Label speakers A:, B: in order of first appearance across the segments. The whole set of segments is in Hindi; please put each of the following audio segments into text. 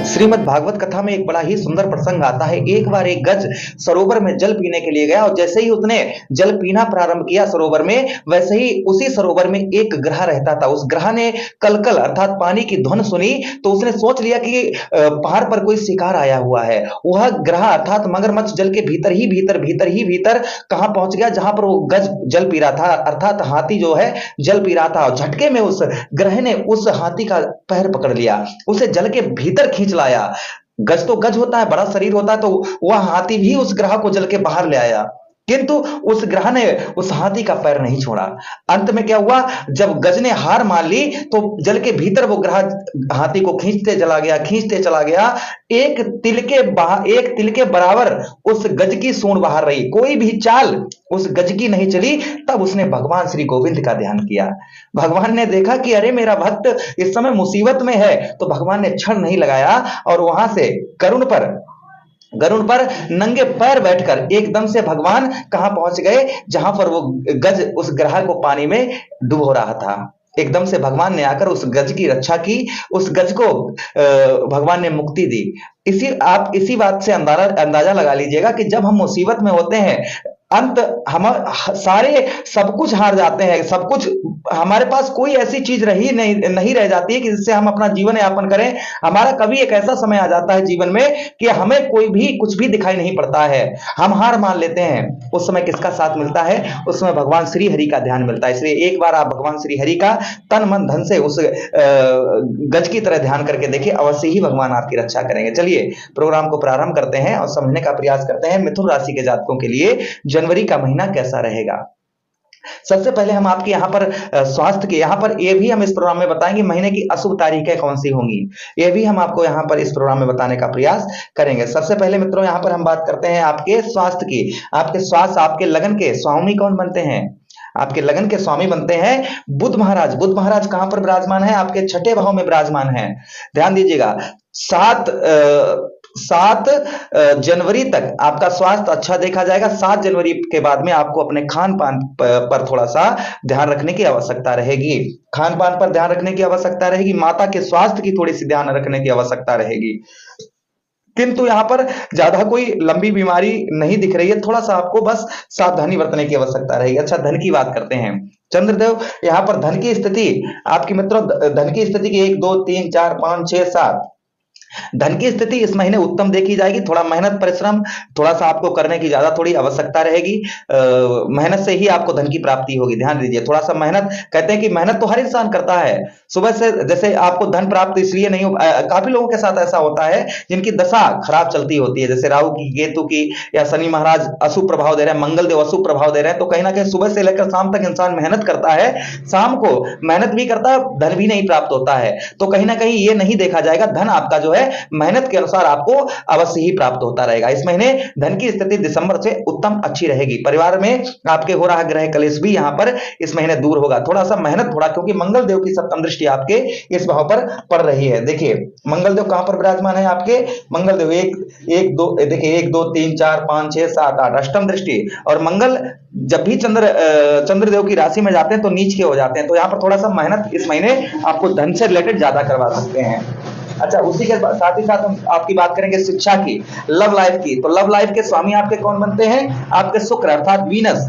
A: श्रीमद् भागवत कथा में एक बड़ा ही सुंदर प्रसंग आता है। एक बार एक गज सरोवर में जल पीने के लिए गया और जैसे ही उसने जल पीना प्रारंभ किया सरोवर में, वैसे ही उसी सरोवर में एक ग्रह रहता था। उस ग्रह ने कलकल अर्थात पानी की ध्वनि सुनी तो उसने सोच लिया कि पहाड़ पर कोई शिकार आया हुआ है। वह ग्रह अर्थात मगरमच्छ जल के भीतर कहां पहुंच गया, जहां पर वो गज जल पी रहा था, अर्थात हाथी जो है जल पी रहा था। और झटके में उस ग्रह ने उस हाथी का पैर पकड़ लिया, उसे जल के भीतर खींच लाया। गज तो गज होता है, बड़ा शरीर होता है, तो वह हाथी भी उस ग्रह को जल के बाहर ले आया, किंतु उस ग्रह ने उस हाथी का पैर नहीं छोड़ा। अंत में क्या हुआ, जब गज ने हार मान ली तो जल के भीतर वो ग्रह हाथी को खींचते चला गया। एक तिल के बराबर उस गज की सूंड बाहर रही, कोई भी चाल उस गज की नहीं चली। तब उसने भगवान श्री गोविंद का ध्यान किया। भगवान ने देखा कि अरे मेरा भक्त इस समय मुसीबत में है, तो भगवान ने क्षण नहीं लगाया और वहां से गरुड़ पर नंगे पैर बैठकर एकदम से भगवान कहां पहुंच गए, जहां पर वो गज उस ग्रह को पानी में डुबो रहा था। एकदम से भगवान ने आकर उस गज की रक्षा की, उस गज को भगवान ने मुक्ति दी। इसी बात से अंदाजा लगा लीजिएगा कि जब हम मुसीबत में होते हैं, अंत हम सारे सब कुछ हार जाते हैं, सब कुछ हमारे पास कोई ऐसी चीज नहीं रह जाती है कि जिससे हम अपना जीवन यापन करें। हमारा कभी एक ऐसा समय आ जाता है जीवन में कि हमें कोई भी कुछ भी दिखाई नहीं पड़ता है, हम हार मान लेते हैं। उस समय किसका साथ मिलता है, उस समय भगवान श्री हरि का ध्यान मिलता है। इसलिए एक बार आप भगवान श्री हरि का तन मन धन से उस गज की तरह ध्यान करके देखिए, अवश्य ही भगवान आपकी रक्षा करेंगे। चलिए प्रोग्राम को प्रारंभ करते हैं और समझने का प्रयास करते हैं मिथुन राशि के जातकों के लिए जनवरी का महीना कैसा रहेगा। सबसे पहले हम आपके यहाँ पर स्वास्थ्य के यहाँ पर ये भी हम इस प्रोग्राम में बताएंगे महीने की अशुभ तारीखें कौन सी होंगी, ये भी हम आपको यहाँ पर इस प्रोग्राम में बताने का प्रयास करेंगे। सबसे पहले मित्रों यहाँ पर हम बात करते हैं आपके स्वास्थ्य की। आपके स्वास्थ्य, आपके लगन के स्वामी कौन बनते हैं, आपके लगन के स्वामी बनते हैं बुध महाराज। बुध महाराज कहां पर विराजमान है, आपके छठे भाव में विराजमान है। ध्यान दीजिएगा, 7 जनवरी तक आपका स्वास्थ्य अच्छा देखा जाएगा। 7 जनवरी के बाद में आपको अपने खान पान पर थोड़ा सा ध्यान रखने की आवश्यकता रहेगी। खान पान पर ध्यान रखने की आवश्यकता रहेगी, माता के स्वास्थ्य की थोड़ी सी ध्यान रखने की आवश्यकता रहेगी। किंतु यहाँ पर ज्यादा कोई लंबी बीमारी नहीं दिख रही है, थोड़ा सा आपको बस सावधानी बरतने की आवश्यकता रहेगी। अच्छा, धन की बात करते हैं। चंद्रदेव यहाँ पर धन की स्थिति आपकी मित्रों, धन की स्थिति की 1 2 3 4 5 6 7 धन की स्थिति इस महीने उत्तम देखी जाएगी। थोड़ा मेहनत परिश्रम थोड़ा सा आपको करने की ज्यादा थोड़ी आवश्यकता रहेगी। मेहनत से ही आपको धन की प्राप्ति होगी। ध्यान दीजिए, थोड़ा सा मेहनत, कहते हैं कि मेहनत तो हर इंसान करता है। सुबह से जैसे आपको धन प्राप्त इसलिए नहीं हो, काफी लोगों के साथ ऐसा होता है जिनकी दशा खराब चलती होती है, जैसे राहु की, केतु की, या शनि महाराज अशुभ प्रभाव दे रहे हैं, मंगल देव अशुभ प्रभाव दे रहे हैं, तो कहीं ना कहीं सुबह से लेकर शाम तक इंसान मेहनत करता है, शाम को मेहनत भी करता है, धन भी नहीं प्राप्त होता है। तो कहीं ना कहीं ये नहीं देखा जाएगा, धन आपका जो है मेहनत के अनुसार आपको अवश्य ही प्राप्त होता रहेगा। इस महीने धन की स्थिति दिसंबर से उत्तम अच्छी रहेगी। परिवार में आपके हो रहा ग्रह कलेश भी यहाँ पर इस महीने दूर होगा। थोड़ा सा मेहनत क्योंकि मंगल देव की सप्तम दृष्टि आपके इस भाव पर पड़ रही है। देखिए मंगल देव कहां पर विराजमान है आपके, मंगल देव 1 2 3 4 5 6 7 8 अष्टम दृष्टि। और मंगल जब भी चंद्रदेव की राशि में जाते हैं तो नीच के हो जाते हैं, तो यहाँ पर थोड़ा सा मेहनत इस महीने आपको धन से रिलेटेड ज्यादा करवा सकते हैं। अच्छा, उसी के साथ ही साथ हम आपकी बात करेंगे शिक्षा की, लव लाइफ की। तो लव लाइफ के स्वामी आपके कौन बनते हैं, आपके शुक्र अर्थात वीनस।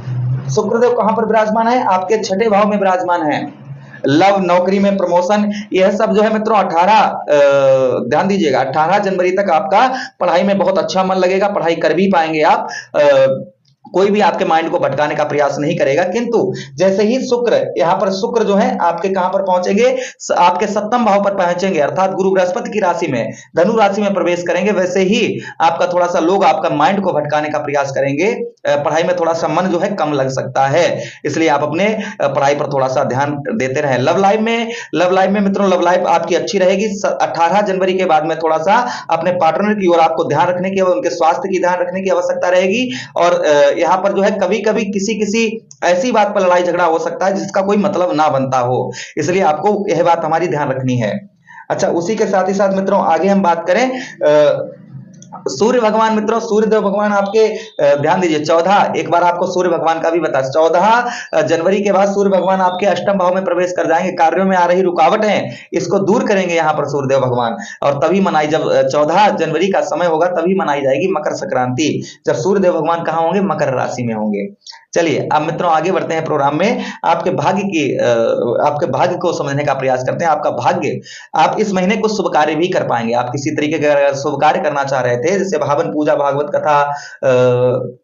A: शुक्रदेव कहां पर विराजमान है, आपके छठे भाव में विराजमान है। लव, नौकरी में प्रमोशन, यह सब जो है मित्रों 18 ध्यान दीजिएगा 18 जनवरी तक आपका पढ़ाई में बहुत अच्छा मन लगेगा, पढ़ाई कर भी पाएंगे आप। कोई भी आपके माइंड को भटकाने का प्रयास नहीं करेगा। किंतु जैसे ही यहाँ पर शुक्र जो है आपके कहां पर पहुंचेंगे, आपके सप्तम भाव पर पहुंचेंगे, अर्थात गुरु बृहस्पति की राशि में, धनु राशि में प्रवेश करेंगे, वैसे ही आपका थोड़ा सा लोग आपका माइंड को भटकाने का प्रयास करेंगे। पढ़ाई में थोड़ा सा मन जो है कम लग सकता है, इसलिए आप अपने पढ़ाई पर थोड़ा सा ध्यान देते रहें। लव लाइफ में मित्रों लव लाइफ आपकी अच्छी रहेगी। 18 जनवरी के बाद में थोड़ा सा अपने पार्टनर की ओर आपको ध्यान रखने की, उनके स्वास्थ्य की ध्यान रखने की आवश्यकता रहेगी। और यहाँ पर जो है कभी कभी किसी ऐसी बात पर लड़ाई झगड़ा हो सकता है जिसका कोई मतलब ना बनता हो, इसलिए आपको यह बात हमारी ध्यान रखनी है। अच्छा, उसी के साथ ही साथ मित्रों आगे हम बात करें सूर्य भगवान मित्रों, सूर्यदेव भगवान आपके ध्यान दीजिए 14, एक बार आपको सूर्य भगवान का भी बता, 14 जनवरी के बाद सूर्य भगवान आपके अष्टम भाव में प्रवेश कर जाएंगे। कार्यों में आ रही रुकावटें इसको दूर करेंगे यहाँ पर सूर्यदेव भगवान। और तभी मनाई, जब 14 जनवरी का समय होगा तभी मनाई जाएगी मकर संक्रांति, जब सूर्यदेव भगवान कहाँ होंगे, मकर राशि में होंगे। चलिए अब मित्रों आगे बढ़ते हैं प्रोग्राम में। आपके भाग्य को समझने का प्रयास करते हैं। आपका भाग्य, आप इस महीने कुछ शुभ कार्य भी कर पाएंगे। आप किसी तरीके का अगर शुभ कार्य करना चाह रहे थे, जैसे भावन पूजा, भागवत कथा,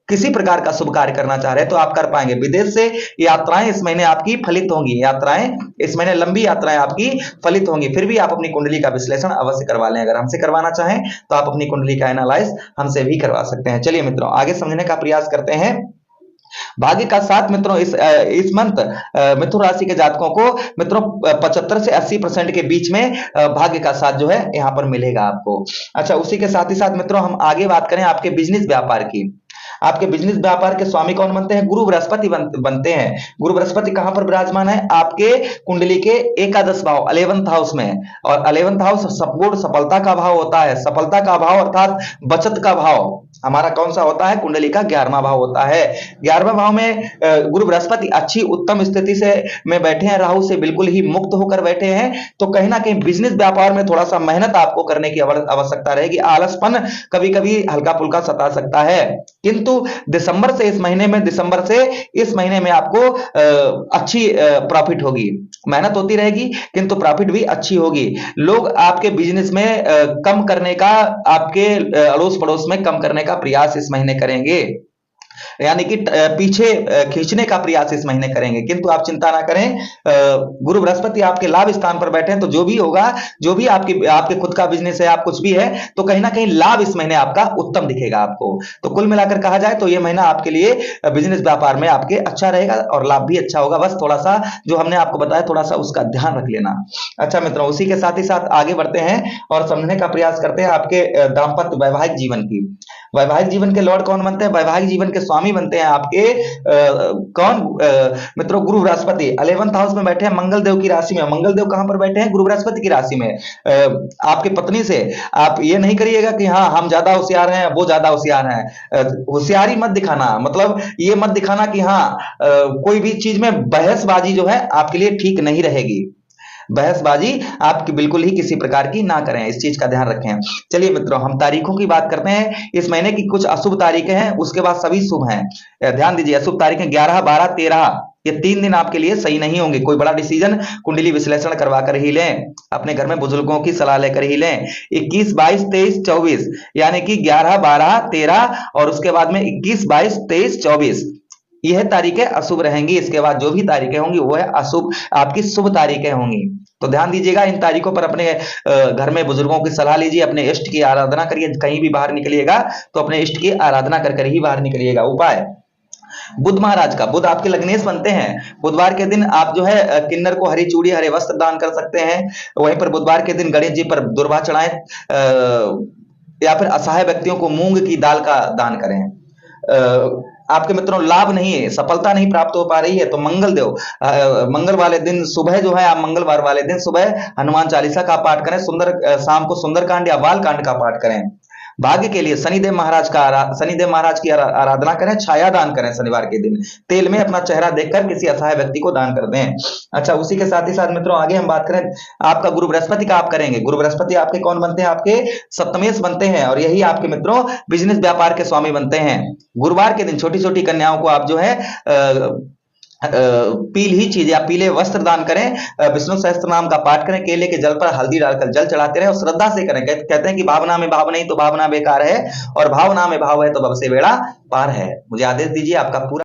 A: किसी प्रकार का शुभ कार्य करना चाह रहे हैं तो आप कर पाएंगे। विदेश से यात्राएं इस महीने आपकी फलित होंगी, यात्राएं इस महीने, लंबी यात्राएं आपकी फलित होंगी। फिर भी आप अपनी कुंडली का विश्लेषण अवश्य करवा लें। अगर हमसे करवाना चाहें तो आप अपनी कुंडली का एनालाइज हमसे भी करवा सकते हैं। चलिए मित्रों आगे समझने का प्रयास करते हैं। भाग्य का साथ मित्रों इस मंथ मिथुन राशि के जातकों को मित्रों 75 से 80% के बीच में भाग्य का साथ जो है यहाँ पर मिलेगा आपको। अच्छा, उसी के साथ ही साथ मित्रों हम आगे बात करें आपके बिजनेस व्यापार की। आपके बिजनेस व्यापार के स्वामी कौन बनते हैं, गुरु बृहस्पति बनते हैं। गुरु बृहस्पति कहां पर विराजमान है, आपके कुंडली के एकादश भाव 11th हाउस में। और 11th हाउस सपोर्ट, सफलता का भाव होता है। सफलता का भाव अर्थात बचत का भाव हमारा कौन सा होता है, कुंडली का 11वां भाव होता है। 11वें भाव में गुरु बृहस्पति अच्छी उत्तम स्थिति से में बैठे हैं, राहु से बिल्कुल ही मुक्त होकर बैठे हैं। तो कहीं ना कहीं बिजनेस व्यापार में थोड़ा सा मेहनत आपको करने की आवश्यकता रहेगी। आलसपन कभी कभी हल्का फुल्का सता सकता है, किंतु दिसंबर से इस महीने में आपको अच्छी प्रॉफिट होगी। मेहनत होती रहेगी किंतु प्रॉफिट भी अच्छी होगी। लोग आपके बिजनेस में कम करने का, आपके अड़ोस पड़ोस में कम करने का प्रयास इस महीने करेंगे, यानी कि पीछे खींचने का प्रयास इस महीने करेंगे। किंतु आप चिंता ना करें, गुरु बृहस्पति आपके लाभ स्थान पर बैठे हैं तो जो भी होगा, जो भी आपके खुद का बिजनेस है, आप कुछ भी है तो कहीं ना कहीं लाभ इस महीने आपका उत्तम दिखेगा आपको। तो कुल मिलाकर कहा जाए तो यह महीना आपके लिए बिजनेस व्यापार में आपके अच्छा रहेगा और लाभ भी अच्छा होगा। बस थोड़ा सा जो हमने आपको बताया थोड़ा सा उसका ध्यान रख लेना। अच्छा मित्रों, उसी के साथ ही साथ आगे बढ़ते हैं और समझने का प्रयास करते हैं आपके दाम्पत्य वैवाहिक जीवन की। वैवाहिक जीवन के लॉर्ड कौन बनते हैं, वैवाहिक जीवन के स्वामी बनते हैं आपके मित्रों गुरु बृहस्पति। 11th हाउस में बैठे हैं मंगल देव की राशि में। मंगल देव कहां पर बैठे हैं, गुरु बृहस्पति की राशि में। आपके पत्नी से आप ये नहीं करिएगा कि हाँ हम ज्यादा होशियार हैं, वो ज्यादा होशियार हैं। होशियारी मत दिखाना, मतलब ये मत दिखाना कि हाँ कोई भी चीज में बहसबाजी जो है आपके लिए ठीक नहीं रहेगी। बहसबाजी आपकी बिल्कुल ही किसी प्रकार की ना करें, इस चीज का ध्यान रखें। चलिए मित्रों हम तारीखों की बात करते हैं। इस महीने की कुछ अशुभ तारीखें हैं, उसके बाद सभी शुभ हैं। ध्यान दीजिए, अशुभ तारीखें 11, 12, 13, ये 3 दिन आपके लिए सही नहीं होंगे। कोई बड़ा डिसीजन कुंडली विश्लेषण करवा कर ही लें, अपने घर में बुजुर्गों की सलाह लेकर ही लें। 21, 22, 23, 24 यानी कि 11, 12, 13 और उसके बाद में 21, 22, 23, 24 यह तारीखें अशुभ रहेंगी। इसके बाद जो भी तारीखें होंगी वो है अशुभ, आपकी शुभ तारीखें होंगी। तो ध्यान दीजिएगा, इन तारीखों पर अपने घर में बुजुर्गों की सलाह लीजिए, अपने इष्ट की आराधना करिए। कहीं भी बाहर निकलिएगा तो अपने इष्ट की आराधना कर ही बाहर निकलिएगा। उपाय, बुध महाराज का, बुध आपके लग्नेश बनते हैं। बुधवार के दिन आप जो है किन्नर को हरी चूड़ी, हरे वस्त्र दान कर सकते हैं। वहीं पर बुधवार के दिन गणेश जी पर दुर्वा चढ़ाएं, या फिर असहाय व्यक्तियों को मूंग की दाल का दान करें। आपके मित्रों लाभ नहीं है, सफलता नहीं प्राप्त हो पा रही है तो मंगल वाले दिन सुबह जो है, आप मंगलवार वाले दिन सुबह हनुमान चालीसा का पाठ करें। शाम को सुंदरकांड या बालकांड का पाठ करें। भाग्य के लिए शनिदेव महाराज की आराधना करें, छाया दान करें। शनिवार के दिन तेल में अपना चेहरा देखकर किसी असहाय व्यक्ति को दान कर दें। अच्छा, उसी के साथ ही साथ मित्रों आगे हम बात करें आपका गुरु बृहस्पति का। आप करेंगे, गुरु बृहस्पति आपके कौन बनते हैं, आपके सप्तमेश बनते हैं और यही आपके मित्रों बिजनेस व्यापार के स्वामी बनते हैं। गुरुवार के दिन छोटी छोटी कन्याओं को आप जो है पीली चीज या पीले वस्त्र दान करें। विष्णु सहस्त्र नाम का पाठ करें, केले के जल पर हल्दी डालकर जल चढ़ाते रहे और श्रद्धा से करें। कहते हैं कि भावना में भाव नहीं तो भावना बेकार है, और भावना में भाव है तो भव से बेड़ा पार है। मुझे आदेश दीजिए, आपका पूरा